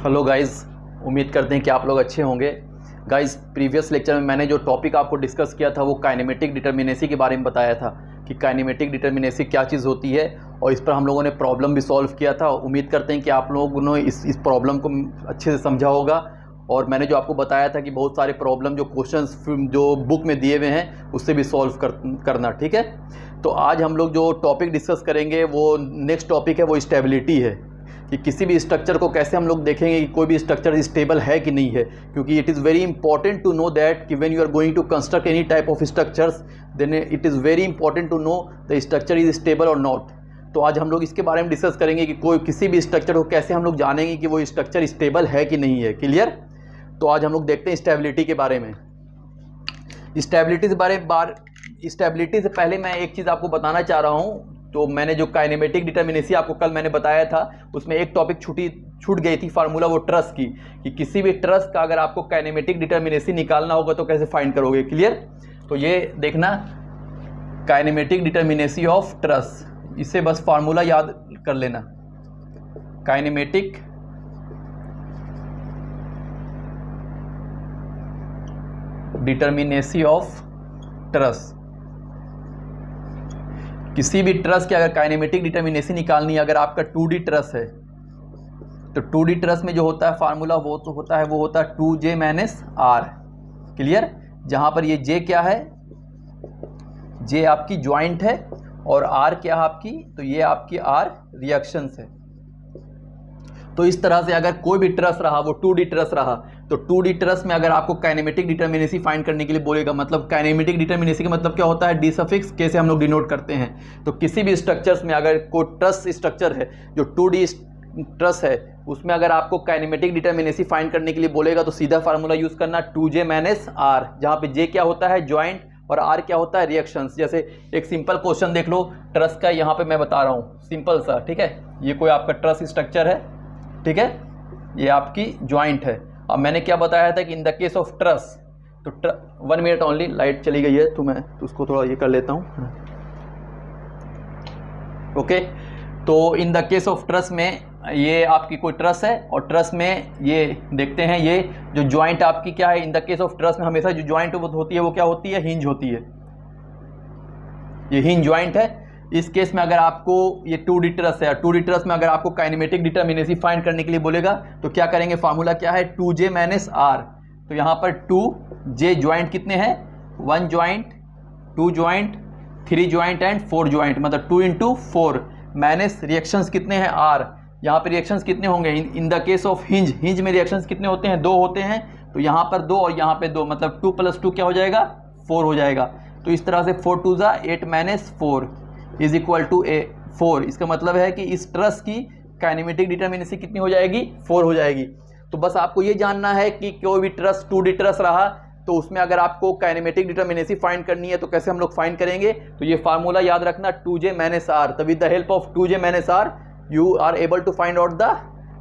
Hello guys, उम्मीद करते हैं कि आप लोग अच्छे होंगे। गाइस, प्रीवियस लेक्चर में मैंने जो टॉपिक आपको डिस्कस किया था वो काइनेमेटिक डिटर्मिनेसी के बारे में बताया था कि काइनेमेटिक डिटर्मिनेसी क्या चीज़ होती है, और इस पर हम लोगों ने प्रॉब्लम भी सॉल्व किया था। उम्मीद करते हैं कि आप लोगों ने इस प्रॉब्लम को अच्छे से समझा होगा। और मैंने जो आपको बताया था कि बहुत सारे प्रॉब्लम जो क्वेश्चंस जो बुक में दिए हुए हैं उससे भी सॉल्व करना, ठीक है। तो आज हम लोग जो टॉपिक डिस्कस करेंगे वो नेक्स्ट टॉपिक है, वो स्टेबिलिटी है कि किसी भी स्ट्रक्चर को कैसे हम लोग देखेंगे कि कोई भी स्ट्रक्चर स्टेबल है कि नहीं है, क्योंकि it is very important to know that कि when you are going to construct any type of structures then it is very important to know the structure is stable और नॉट। तो आज हम लोग इसके बारे में डिस्कस करेंगे कि कोई किसी भी स्ट्रक्चर को कैसे हम लोग जानेंगे कि वो स्ट्रक्चर स्टेबल है कि नहीं है। क्लियर? तो आज हम लोग देखते हैं स्टेबिलिटी के बारे में। स्टेबिलिटी से पहले मैं एक चीज़ आपको बताना चाह रहा हूँ। तो मैंने जो काइनेमेटिक डिटर्मिनेसी आपको कल मैंने बताया था उसमें एक टॉपिक छूट गई थी फार्मूला, वो ट्रस की, कि किसी भी ट्रस का अगर आपको काइनेमेटिक डिटर्मिनेसी निकालना होगा तो कैसे फाइंड करोगे। क्लियर? तो ये देखना, काइनेमेटिक डिटर्मिनेसी ऑफ ट्रस, इससे बस फार्मूला याद कर लेना। काइनेमेटिक डिटर्मिनेसी ऑफ ट्रस, किसी भी ट्रस की अगर काइनेमेटिक डिटर्मिनेसी निकालनी है, अगर आपका 2D ट्रस है तो 2D ट्रस में जो होता है फार्मूला वो होता है 2J माइनस R। क्लियर? जहां पर ये J क्या है, J आपकी ज्वाइंट है और R क्या है आपकी, तो ये आपकी R रिएक्शंस है। तो इस तरह से अगर कोई भी ट्रस रहा वो 2D ट्रस रहा तो 2D ट्रस में अगर आपको काइनेमेटिक डिटर्मिनेसी फाइंड करने के लिए बोलेगा, मतलब काइनेमेटिक डिटर्मिनेसी का मतलब क्या होता है, डी सफिक्स के से हम लोग डिनोट करते हैं। तो किसी भी स्ट्रक्चर्स में अगर कोई ट्रस स्ट्रक्चर है जो 2D ट्रस है उसमें अगर आपको काइनेमेटिक डिटर्मिनेसी फाइंड करने के लिए बोलेगा तो सीधा फार्मूला यूज करना 2J माइनस R, जहाँ पे J क्या होता है, ज्वाइंट, और R क्या होता है, रिएक्शंस। जैसे एक सिंपल क्वेश्चन देख लो ट्रस का, यहाँ पे मैं बता रहा हूँ सिंपल सा, ठीक है। ये कोई आपका ट्रस स्ट्रक्चर है, ठीक है, ये आपकी ज्वाइंट है। अब मैंने क्या बताया था कि in the case of truss, तो 1 मिनट ओनली, लाइट चली गई है तो मैं उसको थोड़ा ये कर लेता हूँ। ओके, तो in the case of truss में ये आपकी कोई ट्रस है और ट्रस में ये देखते हैं, ये जो ज्वाइंट आपकी क्या है, in the case of truss में हमेशा जो ज्वाइंट होती है वो क्या होती है, हिंज होती है। ये हिंज ज्वाइंट है। इस केस में अगर आपको ये 2D ट्रस है, 2D ट्रस में अगर आपको काइनेमेटिक डिटर्मिनेसी फाइंड करने के लिए बोलेगा तो क्या करेंगे, फार्मूला क्या है, 2J माइनस R। तो यहाँ पर 2J ज्वाइंट कितने हैं, 1 joint, 2 joint, 3 joint and 4 joint, मतलब 2 इंटू 4 माइनस रिएक्शंस कितने हैं R। यहाँ पर रिएक्शंस कितने होंगे, in the case of hinge, hinge में रिएक्शंस कितने होते हैं, 2 होते हैं। तो यहाँ पर 2 और यहाँ पे 2, मतलब 2 + 2 क्या हो जाएगा, 4 हो जाएगा। तो इस तरह से 4 2 8 माइनस 4 इज इक्वल टू 4। इसका मतलब है कि इस ट्रस की काइनेमेटिक डिटर्मिनेसी कितनी हो जाएगी, 4 हो जाएगी। तो बस आपको ये जानना है कि कोई भी ट्रस 2D ट्रस रहा तो उसमें अगर आपको काइनेमेटिक डिटर्मिनेसी फाइंड करनी है तो कैसे हम लोग फाइंड करेंगे, तो ये फार्मूला याद रखना 2J माइनस R। तो with the help of 2J minus R you are able to find out the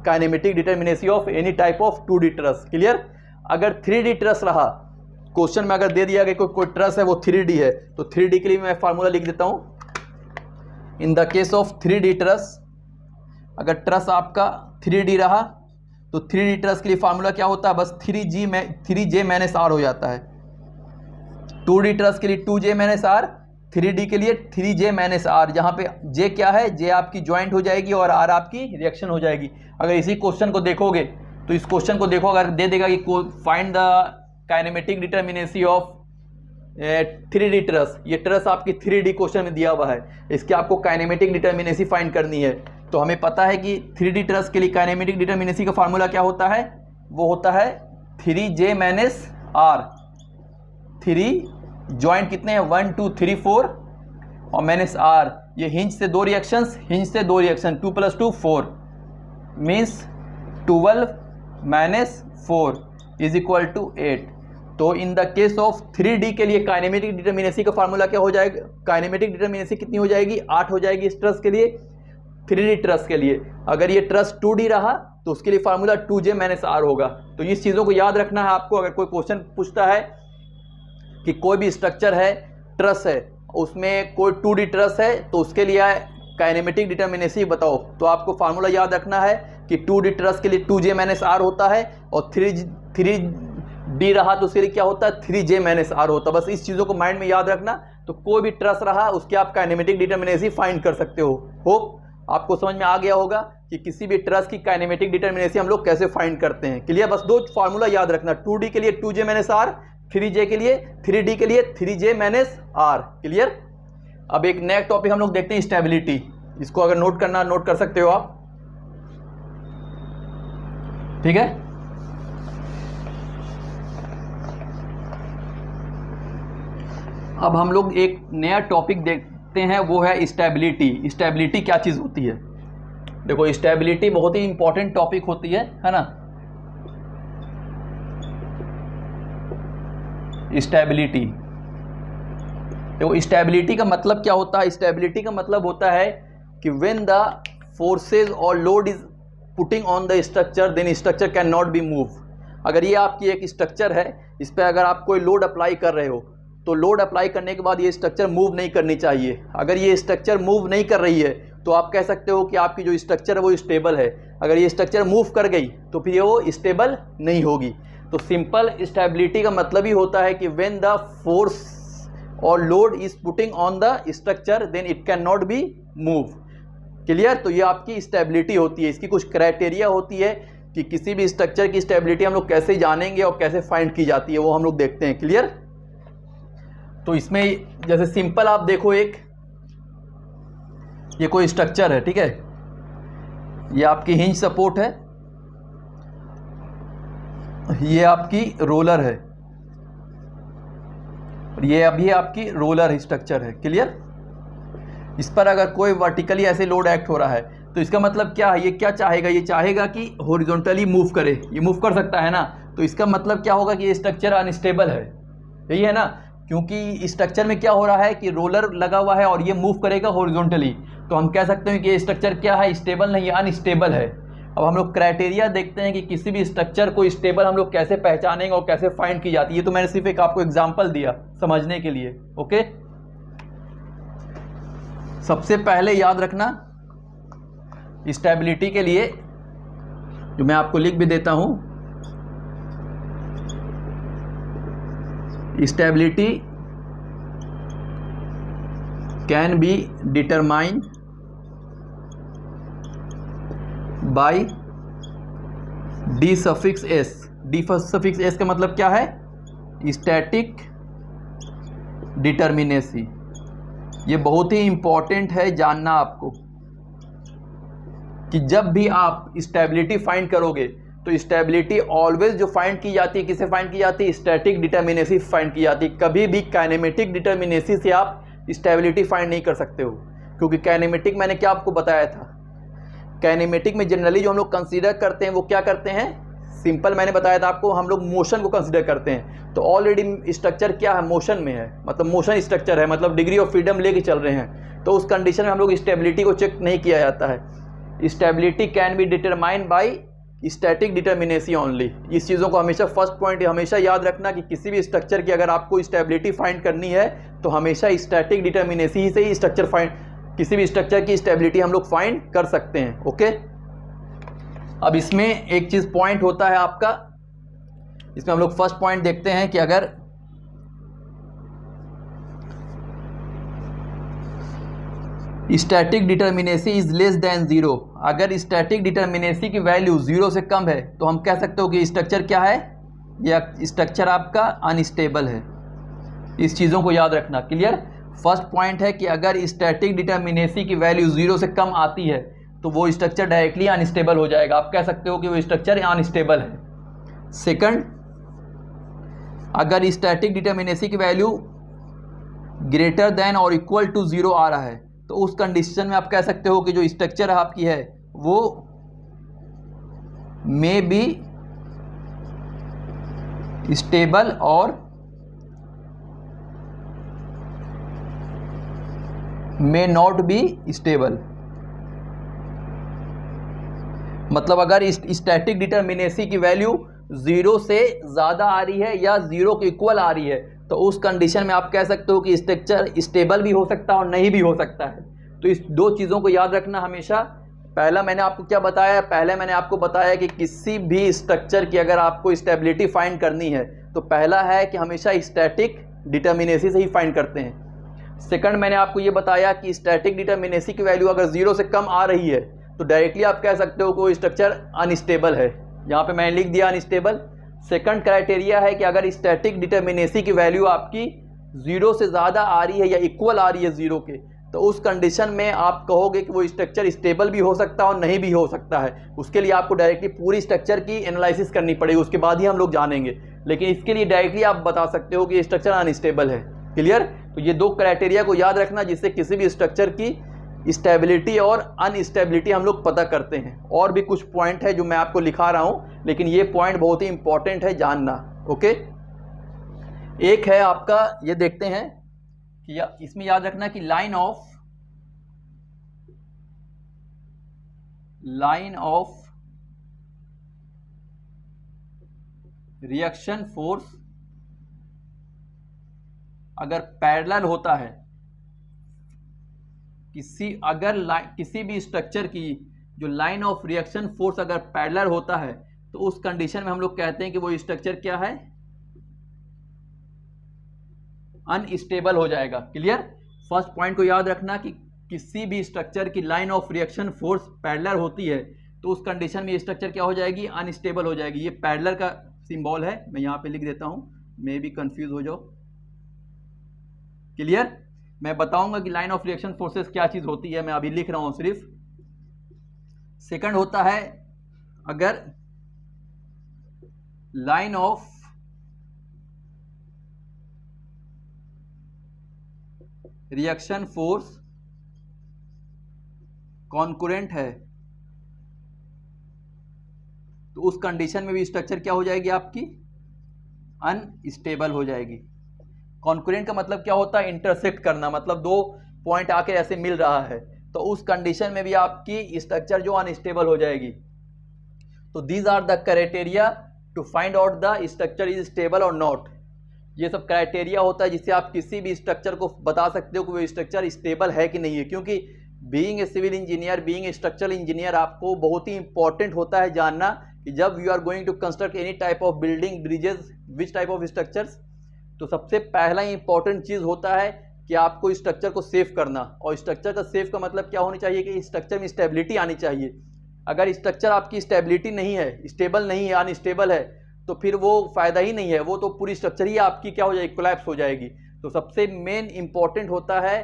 kinematic determinacy of any type of 2D truss. Clear? अगर 3D ट्रस रहा, क्वेश्चन में अगर दे दिया गया कोई ट्रस है वो 3D है, तो 3D के लिए मैं फार्मूला लिख देता हूँ। In the case of 3D truss, अगर ट्रस आपका 3D रहा तो 3D ट्रस के लिए फार्मूला क्या होता है, बस 3J माइनस R हो जाता है। 2D ट्रस के लिए 2J माइनस R, 3D के लिए 3J माइनस R, जहाँ पे J क्या है, J आपकी ज्वाइंट हो जाएगी और R आपकी रिएक्शन हो जाएगी। अगर इसी क्वेश्चन को देखोगे तो इस क्वेश्चन को देखो, अगर दे देगा कि find the kinematic determinacy of 3D truss, ये ट्रस आपकी 3D क्वेश्चन में दिया हुआ है, इसके आपको काइनेमेटिक डिटर्मिनेसी फाइंड करनी है। तो हमें पता है कि 3D ट्रस के लिए काइनेमेटिक डिटर्मिनेसी का फार्मूला क्या होता है, वो होता है 3J माइनस R। 3 ज्वाइंट कितने हैं, 1 2 3 4 और माइनस R, ये हिंज से 2 रिएक्शंस, हिंज से 2 reaction, 2 + 2 4 means 12 minus 4 is equal to 8। तो in the case of 3D के लिए काइनेमेटिक डिटर्मिनेसी का फार्मूला क्या हो जाएगा, काइनेमेटिक डिटर्मिनेसी कितनी हो जाएगी, 8 हो जाएगी इस ट्रस के लिए। 3D ट्रस के लिए अगर ये ट्रस 2D रहा तो उसके लिए फार्मूला 2J माइनस R होगा। तो इस चीज़ों को याद रखना है आपको। अगर कोई क्वेश्चन पूछता है कि कोई भी स्ट्रक्चर है, ट्रस है, उसमें कोई 2D ट्रस है तो उसके लिए काइनेमेटिक डिटर्मिनेसी बताओ, तो आपको फार्मूला याद रखना है कि 2D ट्रस के लिए 2J माइनस R होता है और 3D रहा तो उसके लिए क्या होता है 3J माइनस R होता है। बस इस चीज़ों को माइंड में याद रखना। तो कोई भी ट्रस रहा उसके आप काइनेमेटिक डिटर्मिनेसी फाइंड कर सकते हो। होप आपको समझ में आ गया होगा कि किसी भी ट्रस की काइनेमेटिक डिटर्मिनेसी हम लोग कैसे फाइंड करते हैं। क्लियर? बस दो फार्मूला याद रखना, 2D के लिए 2J माइनस R, 3J के लिए 3D के लिए 3J माइनस R। क्लियर? अब एक नया टॉपिक हम लोग देखते हैं, स्टेबिलिटी। इसको अगर नोट करना नोट कर सकते हो आप, ठीक है। अब हम लोग एक नया टॉपिक देखते हैं, वो है स्टेबिलिटी। स्टेबिलिटी क्या चीज़ होती है? देखो स्टेबिलिटी बहुत ही इंपॉर्टेंट टॉपिक होती है ना। स्टेबिलिटी, देखो स्टेबिलिटी का मतलब क्या होता है? स्टेबिलिटी का मतलब होता है कि व्हेन द फोर्सेज और load is putting on the structure then structure can not be move. अगर ये आपकी एक स्ट्रक्चर है, इस पर अगर आप कोई लोड अप्लाई कर रहे हो तो लोड अप्लाई करने के बाद ये स्ट्रक्चर मूव नहीं करनी चाहिए। अगर ये स्ट्रक्चर मूव नहीं कर रही है तो आप कह सकते हो कि आपकी जो स्ट्रक्चर है वो स्टेबल है। अगर ये स्ट्रक्चर मूव कर गई तो फिर वो स्टेबल नहीं होगी। तो सिंपल स्टेबिलिटी का मतलब ही होता है कि व्हेन द फोर्स और load is putting on the structure then it can not be move. Clear? तो ये आपकी स्टेबिलिटी होती है। इसकी कुछ क्राइटेरिया होती है कि किसी भी स्ट्रक्चर की स्टेबिलिटी हम लोग कैसे जानेंगे और कैसे फाइंड की जाती है, वो हम लोग देखते हैं। क्लियर? तो इसमें जैसे सिंपल आप देखो, एक ये कोई स्ट्रक्चर है, ठीक है। ये आपकी हिंज सपोर्ट है, ये आपकी रोलर है, ये अभी आपकी रोलर स्ट्रक्चर है। क्लियर? इस पर अगर कोई वर्टिकली ऐसे लोड एक्ट हो रहा है तो इसका मतलब क्या है? ये क्या चाहेगा? ये चाहेगा कि हॉरिजॉन्टली मूव करे। ये मूव कर सकता है ना, तो इसका मतलब क्या होगा कि ये स्ट्रक्चर अनस्टेबल है। यही है ना, क्योंकि स्ट्रक्चर में क्या हो रहा है कि रोलर लगा हुआ है और ये मूव करेगा हॉरिजॉन्टली, तो हम कह सकते हैं कि ये स्ट्रक्चर क्या है? स्टेबल नहीं, अनस्टेबल है। अब हम लोग क्राइटेरिया देखते हैं कि किसी भी स्ट्रक्चर को स्टेबल हम लोग कैसे पहचानेंगे और कैसे फाइंड की जाती है। तो मैंने सिर्फ एक आपको एग्जांपल दिया समझने के लिए। ओके, सबसे पहले याद रखना स्टेबिलिटी के लिए, जो मैं आपको लिख भी देता हूं, stability can be determined by D suffix S. D suffix S का मतलब क्या है? Static determinacy. ये बहुत ही इंपॉर्टेंट है जानना आपको कि जब भी आप स्टेबिलिटी फाइंड करोगे तो स्टेबिलिटी ऑलवेज जो फाइंड की जाती है, किसे फाइंड की जाती है? स्टैटिक डिटर्मिनेसी फाइंड की जाती है। कभी भी काइनेमेटिक डिटर्मिनेसी से आप स्टेबिलिटी फाइंड नहीं कर सकते हो, क्योंकि काइनेमेटिक मैंने क्या आपको बताया था, काइनेमेटिक में जनरली जो हम लोग कंसीडर करते हैं वो क्या करते हैं? सिंपल मैंने बताया था आपको, हम लोग मोशन को कंसीडर करते हैं। तो ऑलरेडी स्ट्रक्चर क्या है? मोशन में है, मतलब मोशन स्ट्रक्चर है, मतलब डिग्री ऑफ फ्रीडम लेके चल रहे हैं। तो उस कंडीशन में हम लोग स्टेबिलिटी को चेक नहीं किया जाता है। Stability can be determined by static determinacy only. इस चीज़ों को हमेशा फर्स्ट पॉइंट हमेशा याद रखना कि किसी भी स्ट्रक्चर की अगर आपको स्टेबिलिटी फाइंड करनी है तो हमेशा स्टैटिक डिटर्मिनेसी से ही स्ट्रक्चर फाइंड, किसी भी स्ट्रक्चर की स्टेबिलिटी हम लोग फाइंड कर सकते हैं। ओके, अब इसमें एक चीज़ पॉइंट होता है आपका, इसमें हम लोग फर्स्ट पॉइंट देखते हैं कि अगर static determinacy is less than zero, अगर स्टैटिक डिटर्मिनेसी की वैल्यू जीरो से कम है तो हम कह सकते हो कि स्ट्रक्चर क्या है? या स्ट्रक्चर आपका अनस्टेबल है। इस चीज़ों को याद रखना। क्लियर? फर्स्ट पॉइंट है कि अगर स्टैटिक डिटर्मिनेसी की वैल्यू जीरो से कम आती है तो वो स्ट्रक्चर डायरेक्टली अनस्टेबल हो जाएगा। आप कह सकते हो कि वो स्ट्रक्चर अनस्टेबल है। सेकंड, अगर स्टैटिक डिटर्मिनेसी की वैल्यू ग्रेटर देन और इक्वल टू जीरो आ रहा है तो उस कंडीशन में आप कह सकते हो कि जो स्ट्रक्चर आपकी है वो मे बी स्टेबल और मे नॉट बी स्टेबल। मतलब अगर स्टैटिक डिटर्मिनेसी की वैल्यू जीरो से ज़्यादा आ रही है या जीरो के इक्वल आ रही है तो उस कंडीशन में आप कह सकते हो कि स्ट्रक्चर स्टेबल भी हो सकता है और नहीं भी हो सकता है। तो इस दो चीज़ों को याद रखना हमेशा पहला मैंने आपको क्या बताया, पहले मैंने आपको बताया कि किसी भी स्ट्रक्चर की अगर आपको स्टेबिलिटी फाइंड करनी है तो पहला है कि हमेशा स्टैटिक डिटर्मिनेसी से ही फाइंड करते हैं। सेकंड मैंने आपको ये बताया कि स्टैटिक डिटर्मिनेसी की वैल्यू अगर 0 से कम आ रही है तो डायरेक्टली आप कह सकते हो कोई स्ट्रक्चर अनस्टेबल है, यहाँ पे मैंने लिख दिया अनस्टेबल। सेकंड क्राइटेरिया है कि अगर स्टैटिक डिटर्मिनेसी की वैल्यू आपकी 0 से ज़्यादा आ रही है या इक्वल आ रही है 0 के, तो उस कंडीशन में आप कहोगे कि वो स्ट्रक्चर स्टेबल भी हो सकता है और नहीं भी हो सकता है। उसके लिए आपको डायरेक्टली पूरी स्ट्रक्चर की एनालिसिस करनी पड़ेगी, उसके बाद ही हम लोग जानेंगे। लेकिन इसके लिए डायरेक्टली आप बता सकते हो कि स्ट्रक्चर अनस्टेबल है। क्लियर? तो ये दो क्राइटेरिया को याद रखना जिससे किसी भी स्ट्रक्चर की स्टेबिलिटी और अनस्टेबिलिटी हम लोग पता करते हैं। और भी कुछ पॉइंट है जो मैं आपको लिखा रहा हूँ, लेकिन ये पॉइंट बहुत ही इंपॉर्टेंट है जानना। ओके, एक है आपका, ये देखते हैं कि इसमें याद रखना कि लाइन ऑफ रिएक्शन फोर्स अगर पैरेलल होता है, किसी भी स्ट्रक्चर की जो लाइन ऑफ रिएक्शन फोर्स अगर पैरेलल होता है तो उस कंडीशन में हम लोग कहते हैं कि वो स्ट्रक्चर क्या है, अनस्टेबल हो जाएगा। क्लियर? फर्स्ट पॉइंट को याद रखना कि किसी भी स्ट्रक्चर की line of reaction force parallel होती है तो उस कंडीशन में ये स्ट्रक्चर क्या हो जाएगी, अनस्टेबल हो जाएगी। ये पैरेलल का सिंबल है, मैं यहाँ पे लिख देता हूँ, मे भी कंफ्यूज हो जाओ। क्लियर? मैं बताऊंगा कि लाइन ऑफ रिएक्शन फोर्सेस क्या चीज होती है, मैं अभी लिख रहा हूं सिर्फ। सेकंड होता है अगर line of reaction force concurrent है तो उस कंडीशन में भी स्ट्रक्चर क्या हो जाएगी आपकी, अनस्टेबल हो जाएगी। कॉन्करेंट का मतलब क्या होता है, इंटरसेक्ट करना, मतलब दो पॉइंट आके ऐसे मिल रहा है, तो उस कंडीशन में भी आपकी स्ट्रक्चर जो अनस्टेबल हो जाएगी। तो these are the criteria to find out the structure is stable और नॉट। ये सब क्राइटेरिया होता है जिससे आप किसी भी स्ट्रक्चर को बता सकते हो कि वो स्ट्रक्चर स्टेबल है कि नहीं है। क्योंकि being a civil engineer, being a structural engineer, आपको बहुत ही इंपॉर्टेंट होता है जानना कि जब you are going to construct any type of building, bridges, which type of structures, तो सबसे पहला इंपॉर्टेंट चीज़ होता है कि आपको स्ट्रक्चर को सेव करना। और स्ट्रक्चर का सेव का मतलब क्या होनी चाहिए कि स्ट्रक्चर में स्टेबिलिटी आनी चाहिए। अगर स्ट्रक्चर आपकी स्टेबिलिटी नहीं है, स्टेबल नहीं है, अनस्टेबल है, तो फिर वो फायदा ही नहीं है, वो तो पूरी स्ट्रक्चर ही आपकी क्या हो जाएगी, कोलैप्स हो जाएगी। तो सबसे मेन इंपॉर्टेंट होता है,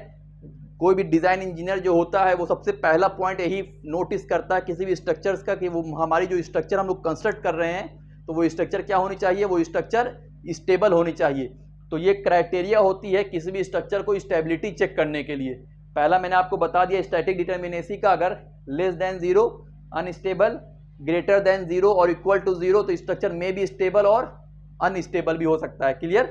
कोई भी डिज़ाइन इंजीनियर जो होता है वो सबसे पहला पॉइंट यही नोटिस करता है किसी भी स्ट्रक्चर्स का कि वो हमारी जो स्ट्रक्चर हम लोग कंस्ट्रक्ट कर रहे हैं तो वो स्ट्रक्चर क्या होनी चाहिए, वो स्ट्रक्चर स्टेबल होनी चाहिए। तो ये क्राइटेरिया होती है किसी भी स्ट्रक्चर को स्टेबिलिटी चेक करने के लिए। पहला मैंने आपको बता दिया स्टैटिक डिटर्मिनेसी का, अगर less than 0 unstable, greater than 0 और इक्वल टू 0 तो स्ट्रक्चर में भी स्टेबल और अनस्टेबल भी हो सकता है। क्लियर?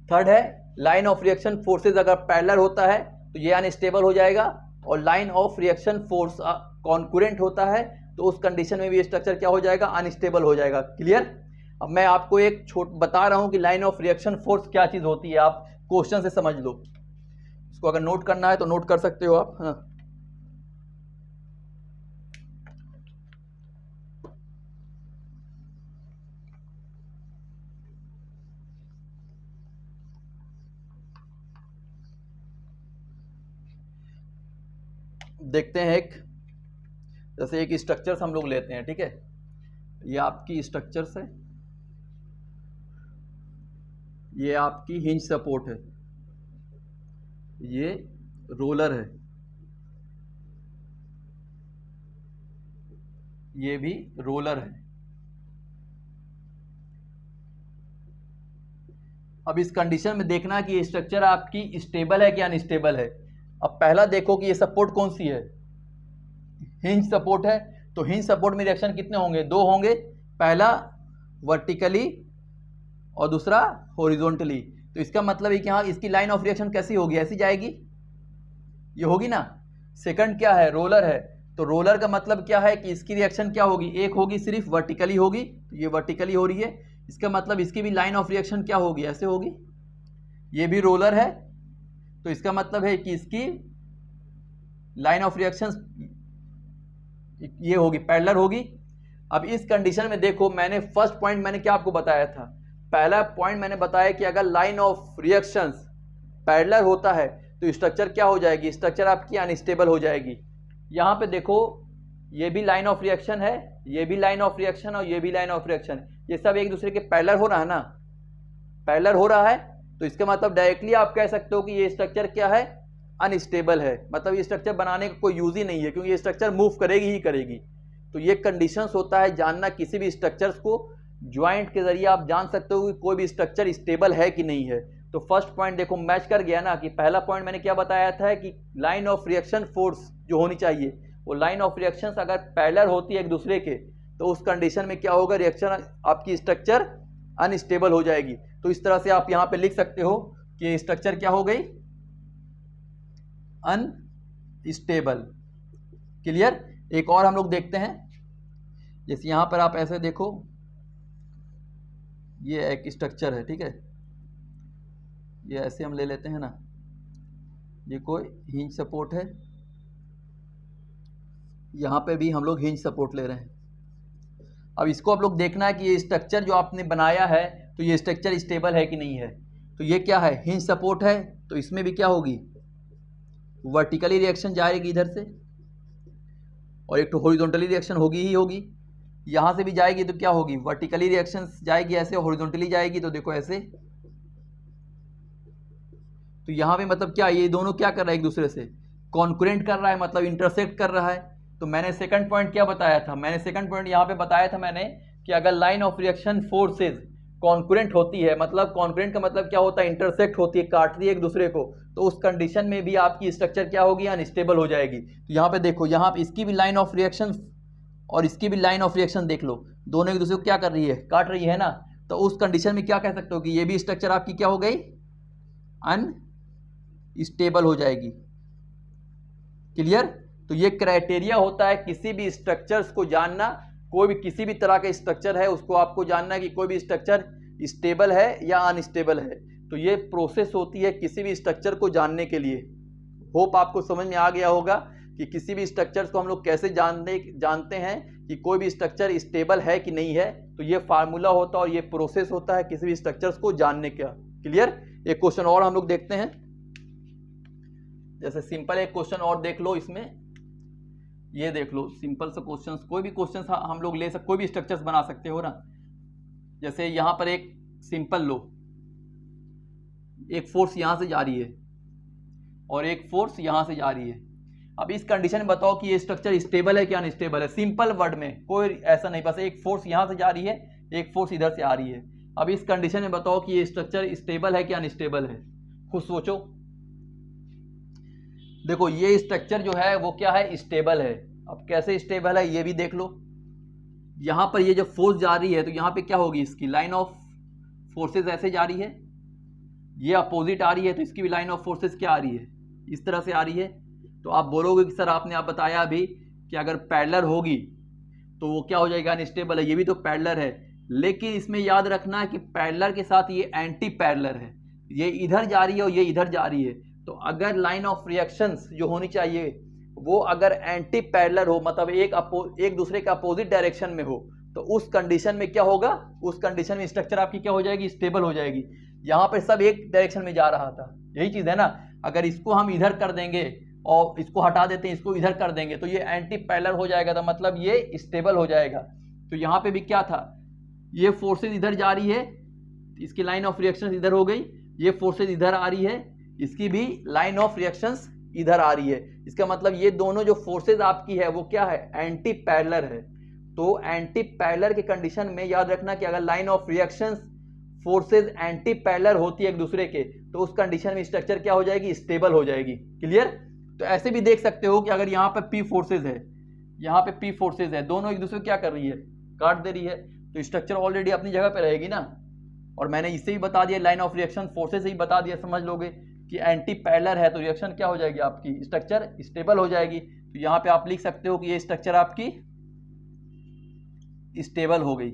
थर्ड है लाइन ऑफ रिएक्शन फोर्सेज अगर पैरेलल होता है तो ये अनस्टेबल हो जाएगा, और line of reaction force concurrent होता है तो उस कंडीशन में भी स्ट्रक्चर क्या हो जाएगा, अनस्टेबल हो जाएगा। क्लियर? अब मैं आपको एक बता रहा हूं कि लाइन ऑफ रिएक्शन फोर्स क्या चीज होती है, आप क्वेश्चन से समझ लो। इसको अगर नोट करना है तो नोट कर सकते हो आप। हाँ, देखते हैं एक, जैसे एक स्ट्रक्चर्स हम लोग लेते हैं, ठीक है, ये आपकी स्ट्रक्चर्स है, ये आपकी हिंज सपोर्ट है, ये रोलर है, ये भी रोलर है। अब इस कंडीशन में देखना कि ये स्ट्रक्चर आपकी स्टेबल है कि अनस्टेबल है। अब पहला देखो कि ये सपोर्ट कौन सी है, हिंज सपोर्ट है, तो हिंज सपोर्ट में रिएक्शन कितने होंगे, दो होंगे, पहला वर्टिकली और दूसरा हॉरिजॉन्टली। तो इसका मतलब है कि हाँ, इसकी लाइन ऑफ रिएक्शन कैसी होगी, ऐसी जाएगी, ये होगी ना। सेकंड क्या है, रोलर है, तो रोलर का मतलब क्या है कि इसकी रिएक्शन क्या होगी, एक होगी सिर्फ वर्टिकली होगी, तो ये वर्टिकली हो रही है, इसका मतलब इसकी भी लाइन ऑफ रिएक्शन क्या होगी, ऐसे होगी। ये भी रोलर है तो इसका मतलब है कि इसकी लाइन ऑफ रिएक्शन ये होगी पैरेलल होगी। अब इस कंडीशन में देखो, मैंने फर्स्ट पॉइंट मैंने क्या आपको बताया था, पहला पॉइंट मैंने बताया कि अगर लाइन ऑफ रिएक्शंस पैरेलल होता है तो स्ट्रक्चर क्या हो जाएगी, स्ट्रक्चर आपकी अनस्टेबल हो जाएगी। यहाँ पे देखो ये भी लाइन ऑफ रिएक्शन है, ये भी लाइन ऑफ रिएक्शन और ये भी लाइन ऑफ रिएक्शन, ये सब एक दूसरे के पैरेलल हो रहा है ना, पैरेलल हो रहा है, तो इसका मतलब डायरेक्टली आप कह सकते हो कि ये स्ट्रक्चर क्या है, अनस्टेबल है। मतलब ये स्ट्रक्चर बनाने का कोई यूज ही नहीं है, क्योंकि ये स्ट्रक्चर मूव करेगी ही करेगी। तो ये कंडीशंस होता है जानना किसी भी स्ट्रक्चर्स को, ज्वाइंट के जरिए आप जान सकते हो कि कोई भी स्ट्रक्चर स्टेबल है कि नहीं है। तो फर्स्ट पॉइंट देखो मैच कर गया ना, कि पहला पॉइंट मैंने क्या बताया था कि लाइन ऑफ रिएक्शन फोर्स जो होनी चाहिए, वो लाइन ऑफ रिएक्शन अगर पैरेलल होती है एक दूसरे के, तो उस कंडीशन में क्या होगा, रिएक्शन आपकी स्ट्रक्चर अनस्टेबल हो जाएगी। तो इस तरह से आप यहाँ पे लिख सकते हो कि स्ट्रक्चर क्या हो गई, अनस्टेबल। क्लियर। एक और हम लोग देखते हैं, जैसे यहाँ पर आप ऐसे देखो, ये एक स्ट्रक्चर है, ठीक है, ये ऐसे हम ले लेते हैं ना, ये कोई हिंज सपोर्ट है, यहाँ पे भी हम लोग हिंज सपोर्ट ले रहे हैं। अब इसको आप लोग देखना है कि ये स्ट्रक्चर जो आपने बनाया है, तो ये स्ट्रक्चर स्टेबल है कि नहीं है। तो ये क्या है, हिंज सपोर्ट है, तो इसमें भी क्या होगी, वर्टिकली रिएक्शन जाएगी इधर से, और एक तो हॉरिजॉन्टली रिएक्शन होगी ही होगी। यहाँ से भी जाएगी तो क्या होगी, वर्टिकली रिएक्शन जाएगी ऐसे, हॉरिजॉन्टली जाएगी तो देखो ऐसे। तो यहाँ पे मतलब क्या, ये दोनों क्या कर रहा है, एक दूसरे से कॉन्करेंट कर रहा है, मतलब इंटरसेक्ट कर रहा है। तो मैंने सेकंड पॉइंट क्या बताया था, मैंने सेकंड पॉइंट यहाँ पे बताया था मैंने कि अगर line of reaction forces concurrent होती है, मतलब कॉन्करेंट का मतलब क्या होता है, इंटरसेक्ट होती है, काटती है एक दूसरे को, तो उस कंडीशन में भी आपकी स्ट्रक्चर क्या होगी, अनस्टेबल हो जाएगी। तो यहाँ पे देखो, यहाँ पे इसकी भी लाइन ऑफ रिएक्शन और इसकी भी लाइन ऑफ रिएक्शन देख लो, दोनों एक दूसरे को क्या कर रही है, काट रही है ना। तो उस कंडीशन में क्या कह सकते हो कि ये भी स्ट्रक्चर आपकी क्या हो गई, अनस्टेबल हो जाएगी। क्लियर। तो ये क्राइटेरिया होता है किसी भी स्ट्रक्चर्स को जानना, कोई भी किसी भी तरह का स्ट्रक्चर है उसको आपको जानना है कि कोई भी स्ट्रक्चर स्टेबल है या अनस्टेबल है। तो ये प्रोसेस होती है किसी भी स्ट्रक्चर को जानने के लिए। होप आपको समझ में आ गया होगा कि किसी भी स्ट्रक्चर्स को हम लोग कैसे जानते हैं कि कोई भी स्ट्रक्चर स्टेबल है कि नहीं है। तो ये फार्मूला होता है और ये प्रोसेस होता है किसी भी स्ट्रक्चर्स को जानने का। क्लियर। एक क्वेश्चन और हम लोग देखते हैं, जैसे सिंपल एक क्वेश्चन और देख लो, इसमें ये देख लो, सिंपल से क्वेश्चंस, कोई भी क्वेश्चंस हम लोग ले सकते, कोई भी स्ट्रक्चर्स बना सकते हो ना। जैसे यहाँ पर एक सिंपल लो, एक फोर्स यहाँ से जा रही है और एक फोर्स यहाँ से जा रही है। अब इस कंडीशन में बताओ कि ये स्ट्रक्चर स्टेबल है क्या अनस्टेबल है। सिंपल वर्ड में, कोई ऐसा नहीं, बस एक फोर्स यहाँ से जा रही है, एक फोर्स इधर से आ रही है। अब इस कंडीशन में बताओ कि ये स्ट्रक्चर स्टेबल है क्या अनस्टेबल है। खुद सोचो। देखो ये स्ट्रक्चर जो है वो क्या है, स्टेबल है। अब कैसे स्टेबल है ये भी देख लो। यहाँ पर ये जब फोर्स जा रही है तो यहाँ पे क्या होगी, इसकी लाइन ऑफ फोर्सेस ऐसे जा रही है, ये अपोजिट आ रही है, तो इसकी भी लाइन ऑफ फोर्सेस क्या आ रही है, इस तरह से आ रही है। तो आप बोलोगे कि सर आप बताया अभी कि अगर पैरेलल होगी तो वो क्या हो जाएगा, अनस्टेबल है। ये भी तो पैरेलल है, लेकिन इसमें याद रखना है कि पैरेलल के साथ ये एंटी पैरेलल है, ये इधर जा रही है और ये इधर जा रही है। तो अगर लाइन ऑफ रिएक्शंस जो होनी चाहिए वो अगर एंटी पैरेलल हो, मतलब एक दूसरे के अपोजिट डायरेक्शन में हो, तो उस कंडीशन में क्या होगा, उस कंडीशन में स्ट्रक्चर आपकी क्या हो जाएगी, स्टेबल हो जाएगी। यहाँ पे सब एक डायरेक्शन में जा रहा था, यही चीज है ना। अगर इसको हम इधर कर देंगे और इसको हटा देते हैं, इसको इधर कर देंगे, तो ये एंटी पैरेलल हो जाएगा, तो मतलब ये स्टेबल हो जाएगा। तो यहाँ पे भी क्या था, ये फोर्सेज इधर जा रही है, इसकी लाइन ऑफ रिएक्शन इधर हो गई, ये फोर्सेज इधर आ रही है, इसकी भी लाइन ऑफ रिएक्शंस इधर आ रही है। इसका मतलब ये दोनों जो फोर्सेज आपकी है वो क्या है, एंटी पैरेलल है। तो एंटी पैरेलल के कंडीशन में याद रखना कि अगर line of reactions forces anti parallel होती है एक दूसरे के, तो उस कंडीशन में स्ट्रक्चर क्या हो जाएगी, स्टेबल हो जाएगी। क्लियर। तो ऐसे भी देख सकते हो कि अगर यहाँ पे P फोर्सेज है, यहाँ पे P फोर्सेज है, दोनों एक दूसरे को क्या कर रही है, काट दे रही है, तो स्ट्रक्चर ऑलरेडी अपनी जगह पे रहेगी ना। और मैंने इससे भी बता दिया, लाइन ऑफ रिएक्शन फोर्सेज से ही बता दिया, समझ लोगे कि एंटी पैरेलल है तो रिएक्शन क्या हो जाएगी आपकी, स्ट्रक्चर स्टेबल हो जाएगी। तो यहाँ पे आप लिख सकते हो कि ये स्ट्रक्चर आपकी स्टेबल हो गई।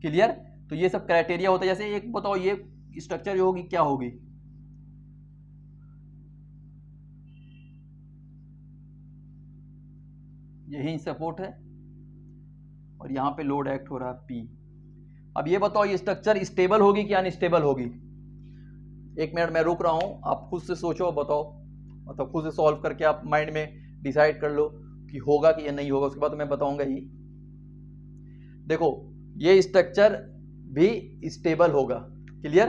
क्लियर। तो ये सब क्राइटेरिया होता है। जैसे एक बताओ, ये स्ट्रक्चर जो होगी क्या होगी, यही सपोर्ट है और यहाँ पे लोड एक्ट हो रहा है P। अब ये बताओ ये स्ट्रक्चर स्टेबल होगी कि अनस्टेबल होगी? एक मिनट मैं रुक रहा हूँ, आप खुद से सोचो, बताओ, मतलब खुद से सॉल्व करके आप माइंड में डिसाइड कर लो कि होगा कि या नहीं होगा, उसके बाद तो मैं बताऊंगा ही। देखो ये स्ट्रक्चर भी स्टेबल होगा, क्लियर,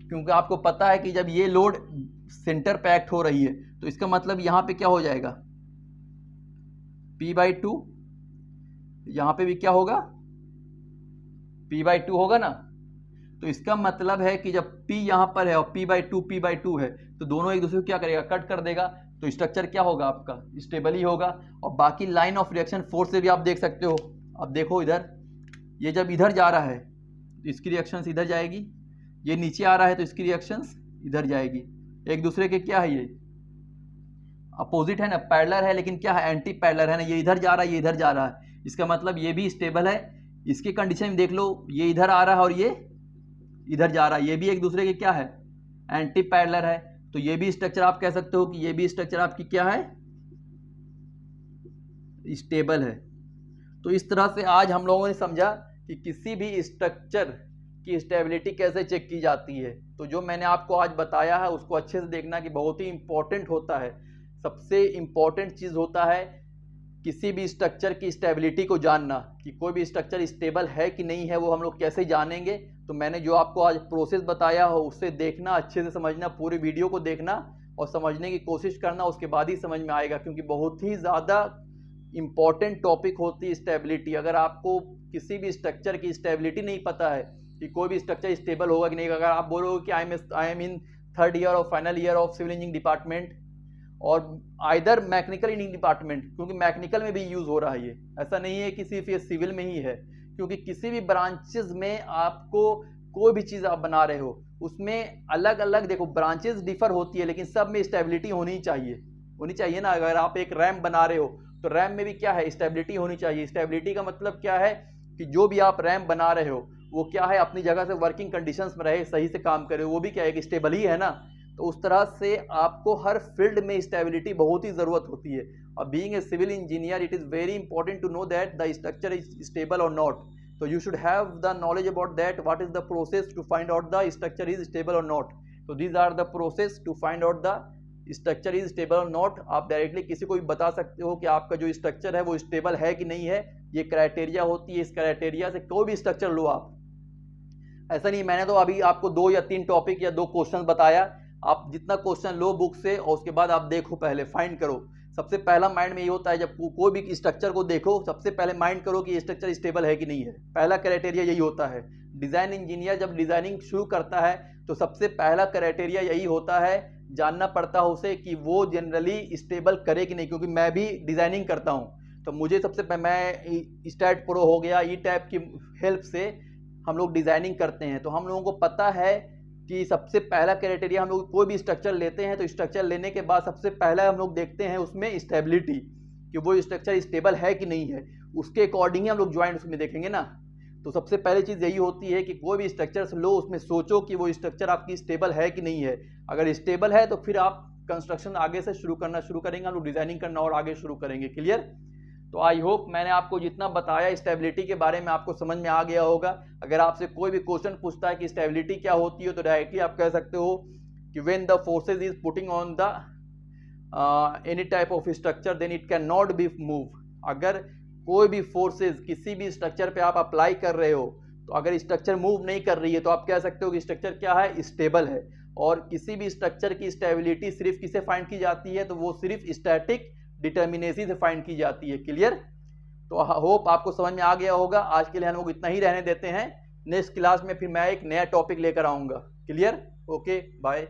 क्योंकि आपको पता है कि जब ये लोड सेंटर पे एक्ट हो रही है तो इसका मतलब यहाँ पे क्या हो जाएगा, P/2, यहाँ पे भी क्या होगा, P/2 होगा ना। तो इसका मतलब है कि जब P यहाँ पर है और P/2 है तो दोनों एक दूसरे को क्या करेगा, कट कर देगा, तो स्ट्रक्चर क्या होगा आपका, स्टेबल ही होगा। और बाकी लाइन ऑफ रिएक्शन फोर्स से भी आप देख सकते हो। अब देखो इधर, ये जब इधर जा रहा है तो इसकी रिएक्शंस इधर जाएगी, ये नीचे आ रहा है तो इसकी रिएक्शंस इधर जाएगी। एक दूसरे के क्या है, ये अपोजिट है ना, पैरेलल है, लेकिन क्या है, एंटी पैरेलल है ना, ये इधर जा रहा है, ये इधर जा रहा है, इसका मतलब ये भी स्टेबल है। इसकी कंडीशन में देख लो, ये इधर आ रहा है और ये इधर जा रहा है, ये भी एक दूसरे के क्या है, एंटी पैरेलल है। तो ये भी स्ट्रक्चर आप कह सकते हो कि ये भी स्ट्रक्चर आपकी क्या है, स्टेबल है। तो इस तरह से आज हम लोगों ने समझा कि किसी भी स्ट्रक्चर की स्टेबिलिटी कैसे चेक की जाती है। तो जो मैंने आपको आज बताया है उसको अच्छे से देखना कि बहुत ही इंपॉर्टेंट होता है, सबसे इंपॉर्टेंट चीज़ होता है किसी भी स्ट्रक्चर की स्टेबिलिटी को जानना, कि कोई भी स्ट्रक्चर स्टेबल है कि नहीं है, वो हम लोग कैसे जानेंगे। तो मैंने जो आपको आज प्रोसेस बताया हो उससे देखना, अच्छे से समझना, पूरी वीडियो को देखना और समझने की कोशिश करना, उसके बाद ही समझ में आएगा, क्योंकि बहुत ही ज़्यादा इम्पॉर्टेंट टॉपिक होती है स्टेबिलिटी। अगर आपको किसी भी स्ट्रक्चर की स्टेबिलिटी नहीं पता है कि कोई भी स्ट्रक्चर स्टेबल होगा कि नहीं, अगर आप बोलोगे कि I am in 3rd year और final year of civil engineering department और आइदर मैकेनिकल इंजीनियरिंग डिपार्टमेंट, क्योंकि मैकेनिकल में भी यूज़ हो रहा है, ये ऐसा नहीं है कि सिर्फ ये सिविल में ही है, क्योंकि किसी भी ब्रांचेज में आपको कोई भी चीज़ आप बना रहे हो उसमें अलग अलग, देखो ब्रांचेज डिफर होती है लेकिन सब में स्टेबिलिटी होनी चाहिए ना। अगर आप एक रैम बना रहे हो तो रैम में भी क्या है, स्टेबिलिटी होनी चाहिए। स्टेबिलिटी का मतलब क्या है कि जो भी आप रैम बना रहे हो वो क्या है, अपनी जगह से वर्किंग कंडीशंस में रहे, सही से काम करे, वो भी क्या है कि स्टेबल ही है ना। तो उस तरह से आपको हर फील्ड में स्टेबिलिटी बहुत ही ज़रूरत होती है। और being a civil engineer it is very important to know that the structure is stable और नॉट। तो you should have the knowledge about that, what is the process to find out the structure is stable और not. तो these are the process to find out the structure is stable और not. आप directly किसी को भी बता सकते हो कि आपका जो स्ट्रक्चर है वो स्टेबल है कि नहीं है, ये क्राइटेरिया होती है। इस क्राइटेरिया से कोई भी स्ट्रक्चर लो आप, ऐसा नहीं, मैंने तो अभी आपको 2 या 3 टॉपिक या 2 क्वेश्चन बताया, आप जितना क्वेश्चन लो बुक से और उसके बाद आप देखो, पहले फाइंड करो। सबसे पहला माइंड में ये होता है, जब कोई भी स्ट्रक्चर को देखो सबसे पहले माइंड करो कि ये स्ट्रक्चर स्टेबल है कि नहीं है। पहला क्राइटेरिया यही होता है। डिज़ाइन इंजीनियर जब डिज़ाइनिंग शुरू करता है तो सबसे पहला क्राइटेरिया यही होता है, जानना पड़ता है उसे कि वो जनरली स्टेबल करे कि नहीं। क्योंकि मैं भी डिज़ाइनिंग करता हूँ तो मुझे सबसे पहले, मैं स्टैट प्रो हो गया, ई टाइप की हेल्प से हम लोग डिज़ाइनिंग करते हैं, तो हम लोगों को पता है कि सबसे पहला क्राइटेरिया, हम लोग कोई भी स्ट्रक्चर लेते हैं तो स्ट्रक्चर लेने के बाद सबसे पहला हम लोग देखते हैं उसमें स्टेबिलिटी, कि वो स्ट्रक्चर स्टेबल है कि नहीं है। उसके अकॉर्डिंग ही हम लोग ज्वाइंट उसमें देखेंगे ना। तो सबसे पहली चीज़ यही होती है कि कोई भी स्ट्रक्चर लो, उसमें सोचो कि वो स्ट्रक्चर आपकी स्टेबल है कि नहीं है। अगर स्टेबल है तो फिर आप कंस्ट्रक्शन आगे से शुरू करेंगे, हम लोग डिज़ाइनिंग करना और आगे शुरू करेंगे। क्लियर? तो आई होप मैंने आपको जितना बताया स्टेबिलिटी के बारे में आपको समझ में आ गया होगा। अगर आपसे कोई भी क्वेश्चन पूछता है कि स्टेबिलिटी क्या होती है तो डायरेक्टली आप कह सकते हो कि when the forces is putting on the any type of structure then it can not be move. अगर कोई भी फोर्सेज किसी भी स्ट्रक्चर पे आप अप्लाई कर रहे हो तो अगर स्ट्रक्चर मूव नहीं कर रही है तो आप कह सकते हो कि स्ट्रक्चर क्या है, स्टेबल है। और किसी भी स्ट्रक्चर की स्टेबिलिटी सिर्फ किसे फाइंड की जाती है, तो वो सिर्फ स्टैटिक डिटर्मिनेसी से फाइंड की जाती है। क्लियर? तो होप आपको समझ में आ गया होगा। आज के लिए हम लोग इतना ही रहने देते हैं। नेक्स्ट क्लास में फिर मैं एक नया टॉपिक लेकर आऊँगा। क्लियर? Okay, bye.